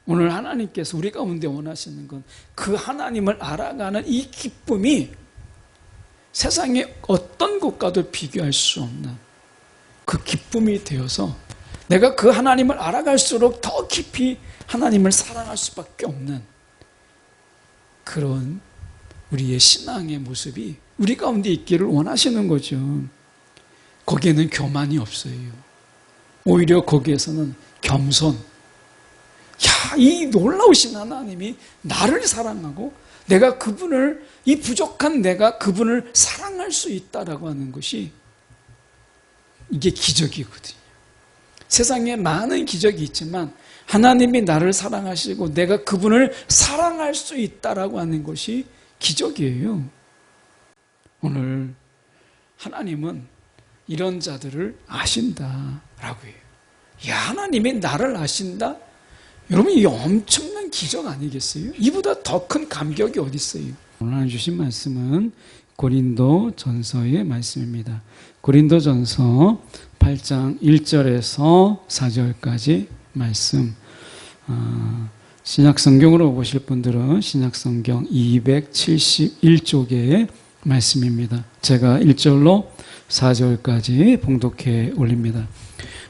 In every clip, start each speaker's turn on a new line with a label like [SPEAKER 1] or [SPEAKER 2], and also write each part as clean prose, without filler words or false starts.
[SPEAKER 1] 오늘 하나님께서 우리 가운데 원하시는 건 그 하나님을 알아가는 이 기쁨이 세상의 어떤 것과도 비교할 수 없는 그 기쁨이 되어서 내가 그 하나님을 알아갈수록 더 깊이 하나님을 사랑할 수밖에 없는 그런 우리의 신앙의 모습이 우리 가운데 있기를 원하시는 거죠. 거기에는 교만이 없어요. 오히려 거기에서는 겸손. 야, 이 놀라우신 하나님이 나를 사랑하고 내가 그분을, 이 부족한 내가 그분을 사랑할 수 있다라고 하는 것이 이게 기적이거든요. 세상에 많은 기적이 있지만 하나님이 나를 사랑하시고 내가 그분을 사랑할 수 있다라고 하는 것이 기적이에요. 오늘 하나님은 이런 자들을 아신다라고 해요. 야, 하나님이 나를 아신다? 여러분, 이게 엄청난 기적 아니겠어요? 이보다 더 큰 감격이 어디 있어요? 오늘 하나님 주신 말씀은 고린도 전서의 말씀입니다. 고린도 전서 8장 1절에서 4절까지 말씀. 신약성경으로 보실 분들은 신약성경 271쪽의 말씀입니다. 제가 1절로 4절까지 봉독해 올립니다.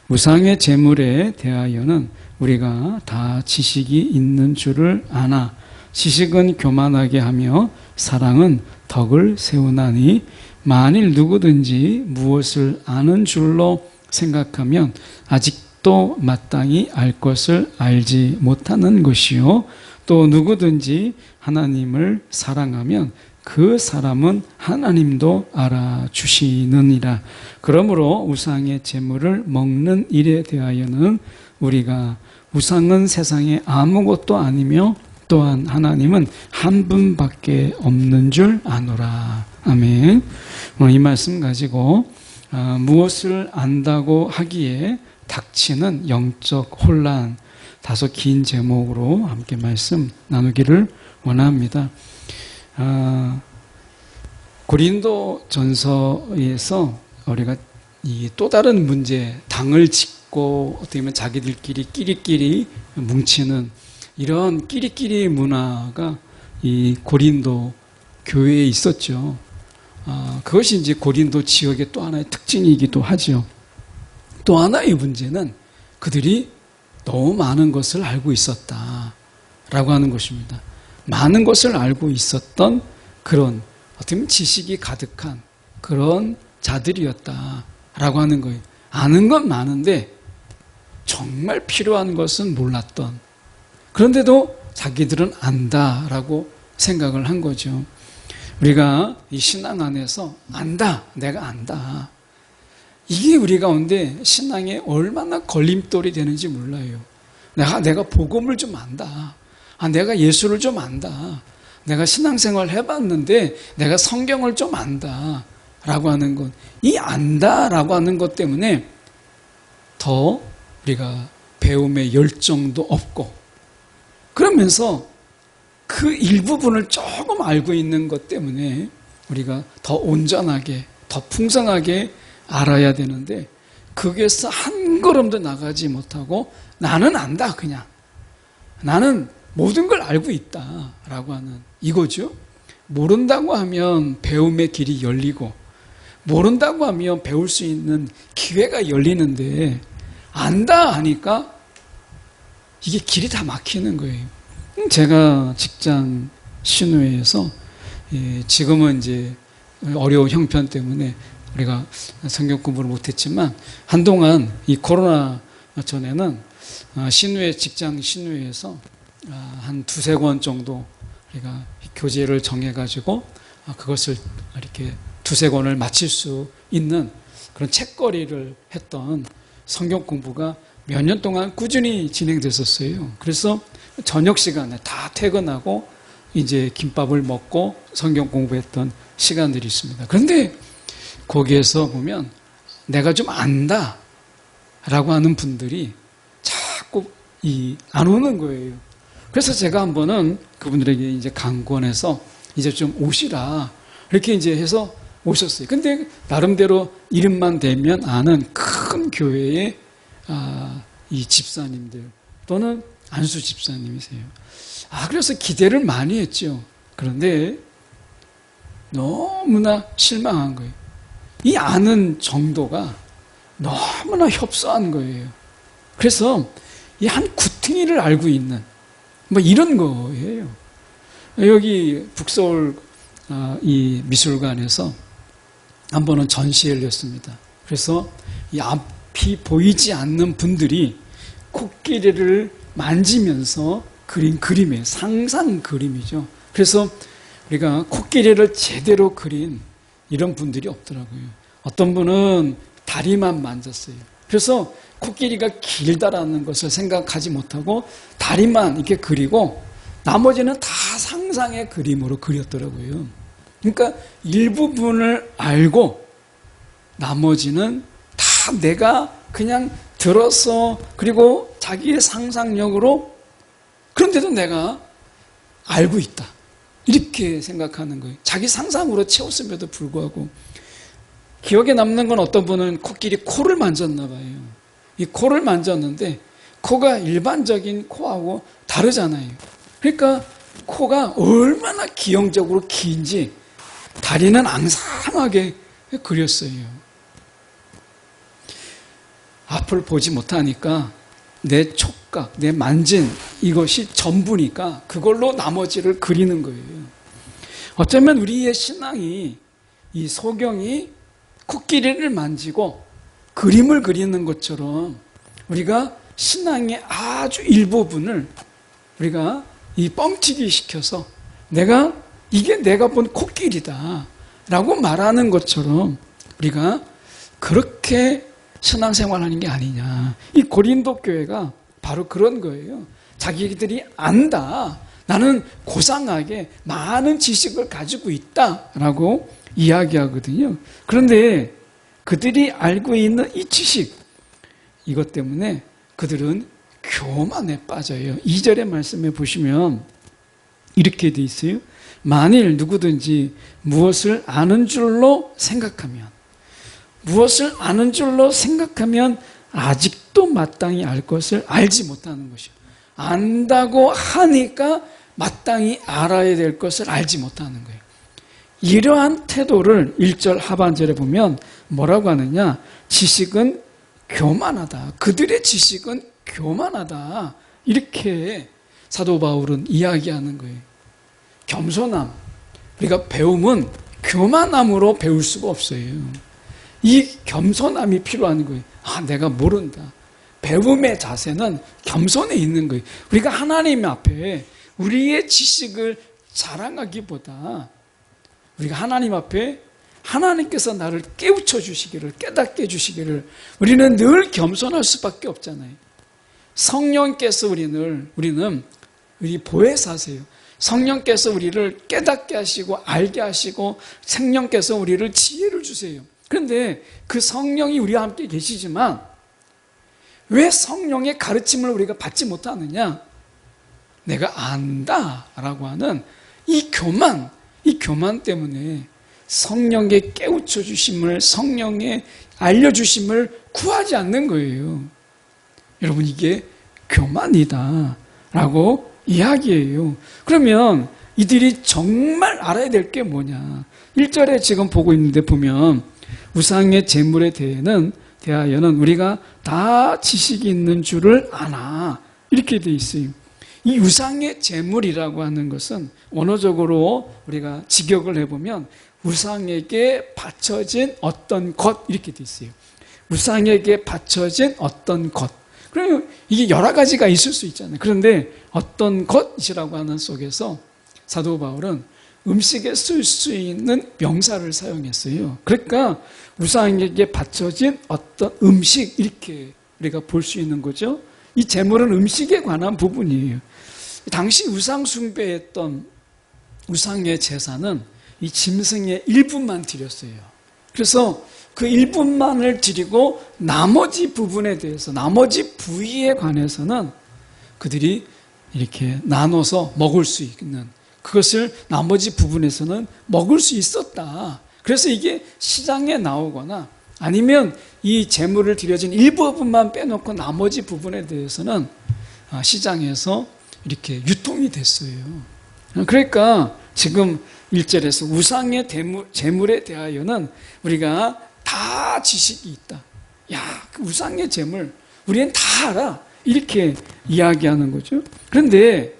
[SPEAKER 1] 우상의 제물에 대하여는 우리가 다 지식이 있는 줄을 아나 지식은 교만하게 하며 사랑은 덕을 세우나니 만일 누구든지 무엇을 아는 줄로 생각하면 아직도 마땅히 알 것을 알지 못하는 것이요 또 누구든지 하나님을 사랑하면 그 사람은 하나님도 알아주시느니라. 그러므로 우상의 제물을 먹는 일에 대하여는 우리가 우상은 세상에 아무것도 아니며 또한 하나님은 한 분밖에 없는 줄 아노라. 아멘. 오늘 이 말씀 가지고 무엇을 안다고 하기에 닥치는 영적 혼란, 다소 긴 제목으로 함께 말씀 나누기를 원합니다. 고린도 전서에서 우리가 이 또 다른 문제, 당을 짓고 어떻게 보면 자기들끼리 끼리끼리 뭉치는 이런 끼리끼리 문화가 이 고린도 교회에 있었죠. 그것이 이제 고린도 지역의 또 하나의 특징이기도 하죠. 또 하나의 문제는 그들이 너무 많은 것을 알고 있었다라고 하는 것입니다. 많은 것을 알고 있었던 그런 어떻게 보면 지식이 가득한 그런 자들이었다라고 하는 거예요. 아는 건 많은데 정말 필요한 것은 몰랐던, 그런데도 자기들은 안다라고 생각을 한 거죠. 우리가 이 신앙 안에서 안다, 내가 안다, 이게 우리 가운데 신앙에 얼마나 걸림돌이 되는지 몰라요. 내가 복음을 좀 안다, 내가 예수를 좀 안다, 내가 신앙생활 해봤는데 내가 성경을 좀 안다 라고 하는 것, 이 안다라고 하는 것 때문에 더 우리가 배움의 열정도 없고, 그러면서 그 일부분을 조금 알고 있는 것 때문에 우리가 더 온전하게, 더 풍성하게 알아야 되는데 거기에서 한 걸음도 나가지 못하고 나는 안다, 그냥 나는 모든 걸 알고 있다라고 하는 이거죠. 모른다고 하면 배움의 길이 열리고, 모른다고 하면 배울 수 있는 기회가 열리는데 안다 하니까 이게 길이 다 막히는 거예요. 제가 직장 신우회에서 지금은 이제 어려운 형편 때문에 우리가 성경 공부를 못했지만 한동안 이 코로나 전에는 신우회, 직장 신우회에서 한 두세 권 정도 우리가 교재를 정해가지고 그것을 이렇게 두세 권을 마칠 수 있는 그런 책거리를 했던 성경 공부가 몇 년 동안 꾸준히 진행됐었어요. 그래서 저녁 시간에 다 퇴근하고 이제 김밥을 먹고 성경 공부했던 시간들이 있습니다. 그런데 거기에서 보면 내가 좀 안다 라고 하는 분들이 자꾸 안 오는 거예요. 그래서 제가 한 번은 그분들에게 이제 강권해서 이제 좀 오시라 이렇게 이제 해서 오셨어요. 근데 나름대로 이름만 대면 아는 큰 교회의 이 집사님들 또는 안수 집사님이세요. 그래서 기대를 많이 했죠. 그런데 너무나 실망한 거예요. 이 아는 정도가 너무나 협소한 거예요. 그래서 이 한 구퉁이를 알고 있는 뭐 이런 거예요. 여기 북서울 이 미술관에서 한 번은 전시회를 했습니다. 그래서 이 앞이 보이지 않는 분들이 코끼리를 만지면서 그린 그림이에요. 상상 그림이죠. 그래서 우리가 코끼리를 제대로 그린 이런 분들이 없더라고요. 어떤 분은 다리만 만졌어요. 그래서 코끼리가 길다라는 것을 생각하지 못하고 다리만 이렇게 그리고 나머지는 다 상상의 그림으로 그렸더라고요. 그러니까 일부분을 알고 나머지는 다 내가 그냥 들어서 그리고 자기의 상상력으로 그런데도 내가 알고 있다. 이렇게 생각하는 거예요. 자기 상상으로 채웠음에도 불구하고. 기억에 남는 건 어떤 분은 코끼리 코를 만졌나 봐요. 이 코를 만졌는데 코가 일반적인 코하고 다르잖아요. 그러니까 코가 얼마나 기형적으로 긴지 다리는 앙상하게 그렸어요. 앞을 보지 못하니까 내 촉각, 내 만진 이것이 전부니까 그걸로 나머지를 그리는 거예요. 어쩌면 우리의 신앙이 이 소경이 코끼리를 만지고 그림을 그리는 것처럼 우리가 신앙의 아주 일부분을 우리가 이 뻥튀기 시켜서 이게 내가 본 코끼리다 라고 말하는 것처럼 우리가 그렇게 신앙생활하는 게 아니냐. 이 고린도 교회가 바로 그런 거예요. 자기들이 안다. 나는 고상하게 많은 지식을 가지고 있다라고 이야기하거든요. 그런데 그들이 알고 있는 이 지식, 이것 때문에 그들은 교만에 빠져요. 2절의 말씀에 보시면 이렇게 돼 있어요. 만일 누구든지 무엇을 아는 줄로 생각하면 아직도 마땅히 알 것을 알지 못하는 것이요. 안다고 하니까 마땅히 알아야 될 것을 알지 못하는 거예요. 이러한 태도를 1절 하반절에 보면 뭐라고 하느냐? 지식은 교만하다. 그들의 지식은 교만하다. 이렇게 사도 바울은 이야기하는 거예요. 겸손함. 우리가 배움은 교만함으로 배울 수가 없어요. 이 겸손함이 필요한 거예요. 내가 모른다. 배움의 자세는 겸손에 있는 거예요. 우리가 하나님 앞에 우리의 지식을 자랑하기보다 우리가 하나님 앞에 하나님께서 나를 깨우쳐 주시기를, 깨닫게 해주시기를 우리는 늘 겸손할 수밖에 없잖아요. 성령께서 우리는 우리 보혜사세요. 성령께서 우리를 깨닫게 하시고 알게 하시고 성령께서 우리를 지혜를 주세요. 그런데 그 성령이 우리와 함께 계시지만 왜 성령의 가르침을 우리가 받지 못하느냐? 내가 안다라고 하는 이 교만 때문에 성령의 깨우쳐 주심을, 성령의 알려주심을 구하지 않는 거예요. 여러분, 이게 교만이다라고 이야기해요. 그러면 이들이 정말 알아야 될 게 뭐냐? 1절에 지금 보고 있는데 보면 우상의 제물에 대하여는 우리가 다 지식이 있는 줄을 아나. 이렇게 돼 있어요. 이 우상의 제물이라고 하는 것은 원어적으로 우리가 직역을 해보면 우상에게 바쳐진 어떤 것 이렇게 돼 있어요. 우상에게 바쳐진 어떤 것. 그러면 이게 여러 가지가 있을 수 있잖아요. 그런데 어떤 것이라고 하는 속에서 사도 바울은 음식에 쓸 수 있는 명사를 사용했어요. 그러니까 우상에게 바쳐진 어떤 음식 이렇게 우리가 볼 수 있는 거죠. 이 제물은 음식에 관한 부분이에요. 당시 우상 숭배했던 우상의 제사는 이 짐승의 일부만 드렸어요. 그래서 그 일부만을 드리고 나머지 부분에 대해서, 나머지 부위에 관해서는 그들이 이렇게 나눠서 먹을 수 있는, 그것을 나머지 부분에서는 먹을 수 있었다. 그래서 이게 시장에 나오거나 아니면 이 제물을 드려진 일부분만 빼놓고 나머지 부분에 대해서는 시장에서 이렇게 유통이 됐어요. 그러니까 지금 1절에서 우상의 재물에 대하여는 우리가 다 지식이 있다. 야, 그 우상의 재물 우리는 다 알아. 이렇게 이야기하는 거죠. 그런데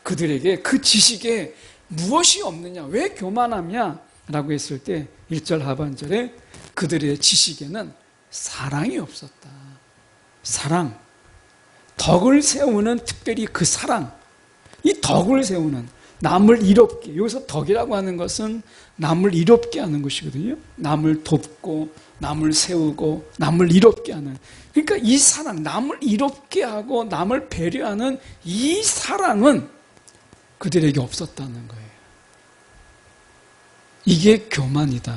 [SPEAKER 1] 그들에게 그 지식에 무엇이 없느냐, 왜 교만하냐 라고 했을 때 1절 하반절에 그들의 지식에는 사랑이 없었다. 사랑, 덕을 세우는, 특별히 그 사랑, 이 덕을 세우는, 남을 이롭게, 여기서 덕이라고 하는 것은 남을 이롭게 하는 것이거든요. 남을 돕고 남을 세우고 남을 이롭게 하는, 그러니까 이 사랑, 남을 이롭게 하고 남을 배려하는 이 사랑은 그들에게 없었다는 거예요. 이게 교만이다.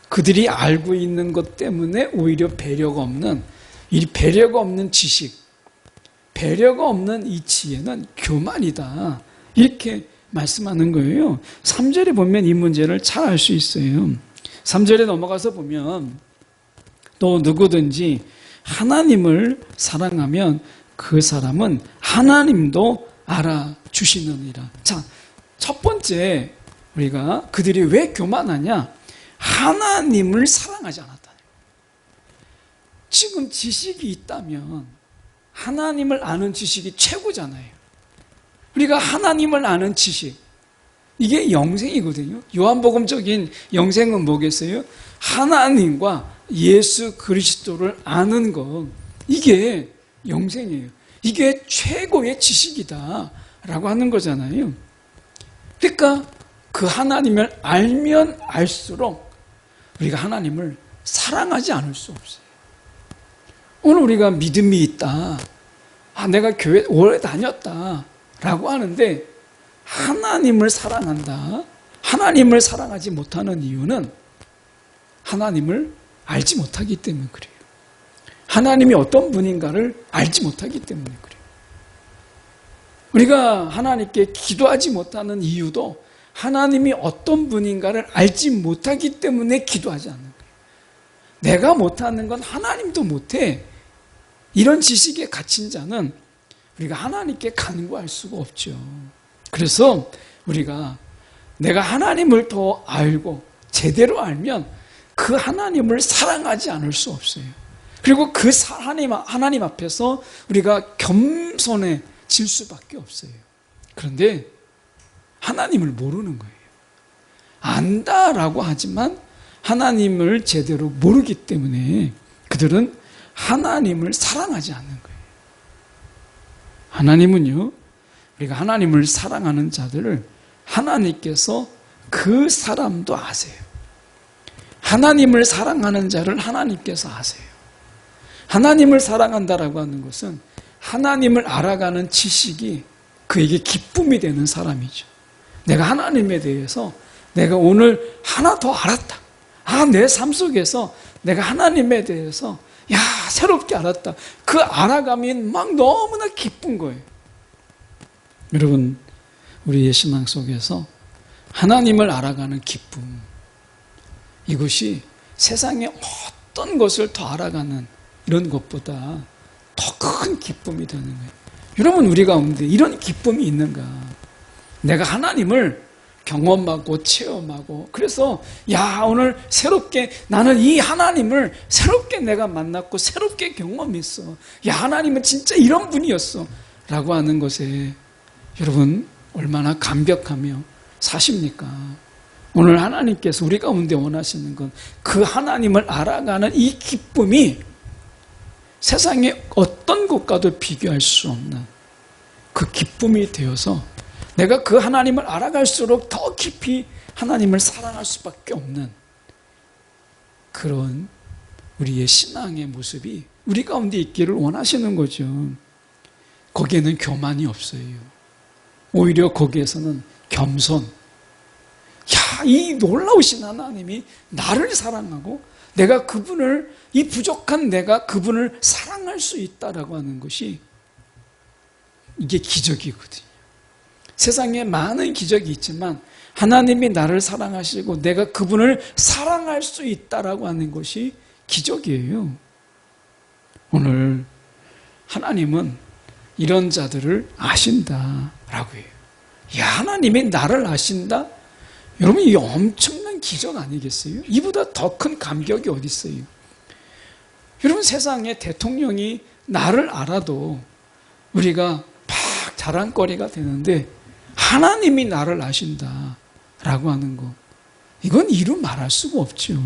[SPEAKER 1] 그들이 알고 있는 것 때문에 오히려 배려가 없는, 이 배려가 없는 지식, 배려가 없는 이 지혜는 교만이다. 이렇게 말씀하는 거예요. 3절에 보면 이 문제를 잘 알 수 있어요. 3절에 넘어가서 보면 또 누구든지 하나님을 사랑하면 그 사람은 하나님도 알아주시느니라. 자, 첫 번째 우리가 그들이 왜 교만하냐? 하나님을 사랑하지 않았다. 지금 지식이 있다면 하나님을 아는 지식이 최고잖아요. 우리가 하나님을 아는 지식, 이게 영생이거든요. 요한복음적인 영생은 뭐겠어요? 하나님과 예수 그리스도를 아는 것, 이게 영생이에요. 이게 최고의 지식이다 라고 하는 거잖아요. 그러니까 그 하나님을 알면 알수록 우리가 하나님을 사랑하지 않을 수 없어요. 오늘 우리가 믿음이 있다, 내가 교회 오래 다녔다 라고 하는데 하나님을 사랑한다, 하나님을 사랑하지 못하는 이유는 하나님을 알지 못하기 때문에 그래요. 하나님이 어떤 분인가를 알지 못하기 때문에 그래요. 우리가 하나님께 기도하지 못하는 이유도 하나님이 어떤 분인가를 알지 못하기 때문에 기도하지 않는 거예요. 내가 못하는 건 하나님도 못해. 이런 지식에 갇힌 자는 우리가 하나님께 간구할 수가 없죠. 그래서 우리가 내가 하나님을 더 알고 제대로 알면 그 하나님을 사랑하지 않을 수 없어요. 그리고 그 하나님 앞에서 우리가 겸손해질 수밖에 없어요. 그런데 하나님을 모르는 거예요. 안다라고 하지만 하나님을 제대로 모르기 때문에 그들은 하나님을 사랑하지 않는 거예요. 하나님은요, 우리가 하나님을 사랑하는 자들을 하나님께서 그 사람도 아세요. 하나님을 사랑하는 자를 하나님께서 아세요. 하나님을 사랑한다라고 하는 것은 하나님을 알아가는 지식이 그에게 기쁨이 되는 사람이죠. 내가 하나님에 대해서 내가 오늘 하나 더 알았다. 내 삶 속에서 내가 하나님에 대해서 새롭게 알았다. 그 알아감이 막 너무나 기쁜 거예요. 여러분, 우리의 신앙 속에서 하나님을 알아가는 기쁨, 이것이 세상에 어떤 것을 더 알아가는 이런 것보다 더 큰 기쁨이 되는 거예요. 여러분, 우리 가운데 이런 기쁨이 있는가? 내가 하나님을 경험하고 체험하고, 그래서 오늘 새롭게 나는 이 하나님을 새롭게 내가 만났고 새롭게 경험했어. 하나님은 진짜 이런 분이었어 라고 하는 것에 여러분 얼마나 감격하며 사십니까? 오늘 하나님께서 우리 가운데 원하시는 건 그 하나님을 알아가는 이 기쁨이 세상의 어떤 것과도 비교할 수 없는 그 기쁨이 되어서 내가 그 하나님을 알아갈수록 더 깊이 하나님을 사랑할 수밖에 없는 그런 우리의 신앙의 모습이 우리 가운데 있기를 원하시는 거죠. 거기에는 교만이 없어요. 오히려 거기에서는 겸손. 이 놀라우신 하나님이 나를 사랑하고 내가 그분을, 이 부족한 내가 그분을 사랑할 수 있다라고 하는 것이 이게 기적이거든요. 세상에 많은 기적이 있지만 하나님이 나를 사랑하시고 내가 그분을 사랑할 수 있다라고 하는 것이 기적이에요. 오늘 하나님은 이런 자들을 아신다라고 해요. 야, 하나님이 나를 아신다? 여러분, 이 엄청난 기적 아니겠어요? 이보다 더 큰 감격이 어디 있어요? 여러분, 세상에 대통령이 나를 알아도 우리가 막 자랑거리가 되는데 하나님이 나를 아신다라고 하는 것, 이건 이루 말할 수가 없죠.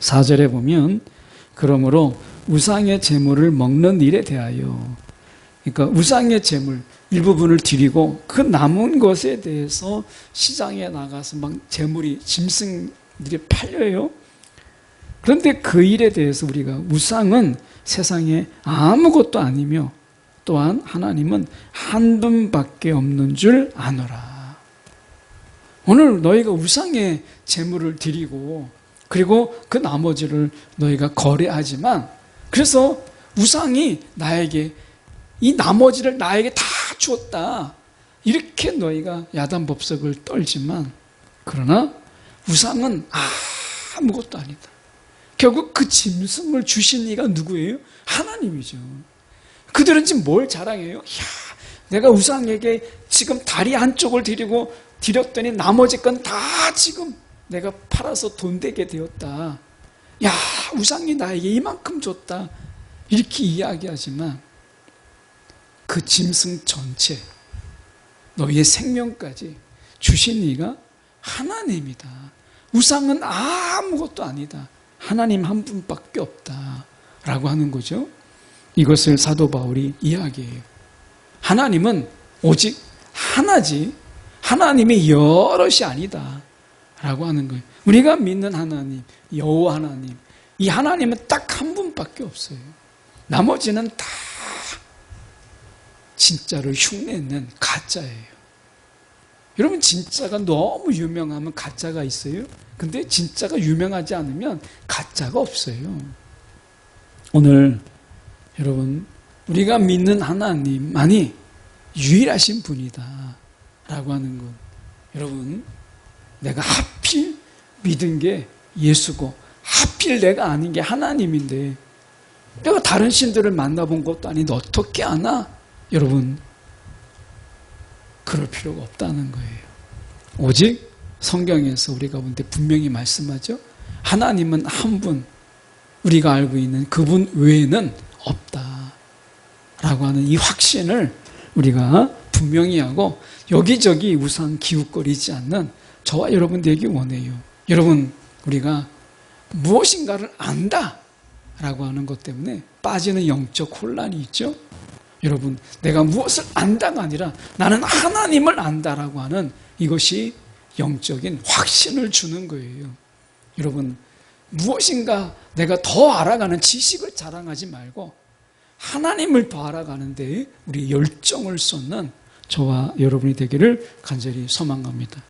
[SPEAKER 1] 4절에 보면 그러므로 우상의 제물을 먹는 일에 대하여, 그러니까 우상의 제물 일부분을 드리고 그 남은 것에 대해서 시장에 나가서 막 제물이 짐승들이 팔려요. 그런데 그 일에 대해서 우리가, 우상은 세상에 아무것도 아니며 또한 하나님은 한 분밖에 없는 줄 아노라. 오늘 너희가 우상의 제물을 드리고 그리고 그 나머지를 너희가 거래하지만, 그래서 우상이 나에게 이 나머지를 나에게 다 주었다, 이렇게 너희가 야단법석을 떨지만, 그러나 우상은 아무것도 아니다. 결국 그 짐승을 주신 이가 누구예요? 하나님이죠. 그들은 지금 뭘 자랑해요? 야, 내가 우상에게 지금 다리 한쪽을 드렸더니 나머지 건 다 지금 내가 팔아서 돈 되게 되었다. 야, 우상이 나에게 이만큼 줬다, 이렇게 이야기하지만 그 짐승 전체, 너희의 생명까지 주신 이가 하나님이다. 우상은 아무것도 아니다. 하나님 한 분밖에 없다라고 하는 거죠. 이것을 사도 바울이 이야기해요. 하나님은 오직 하나지 하나님이 여럿이 아니다 라고 하는 거예요. 우리가 믿는 하나님, 여호와 하나님, 이 하나님은 딱 한 분밖에 없어요. 나머지는 다 진짜를 흉내내는 가짜예요. 여러분, 진짜가 너무 유명하면 가짜가 있어요? 근데 진짜가 유명하지 않으면 가짜가 없어요. 오늘 여러분, 우리가 믿는 하나님만이 유일하신 분이다 라고 하는 것, 여러분, 내가 하필 믿은 게 예수고 하필 내가 아는 게 하나님인데 내가 다른 신들을 만나본 것도 아닌데 어떻게 아나? 여러분, 그럴 필요가 없다는 거예요. 오직 성경에서 우리가 본데 분명히 말씀하죠. 하나님은 한 분, 우리가 알고 있는 그분 외에는 없다라고 하는 이 확신을 우리가 분명히 하고 여기저기 우상 기웃거리지 않는 저와 여러분 되기 원해요. 여러분, 우리가 무엇인가를 안다라고 하는 것 때문에 빠지는 영적 혼란이 있죠. 여러분, 내가 무엇을 안다가 아니라 나는 하나님을 안다라고 하는 이것이 영적인 확신을 주는 거예요. 여러분, 무엇인가 내가 더 알아가는 지식을 자랑하지 말고 하나님을 더 알아가는데 우리 열정을 쏟는 저와 여러분이 되기를 간절히 소망합니다.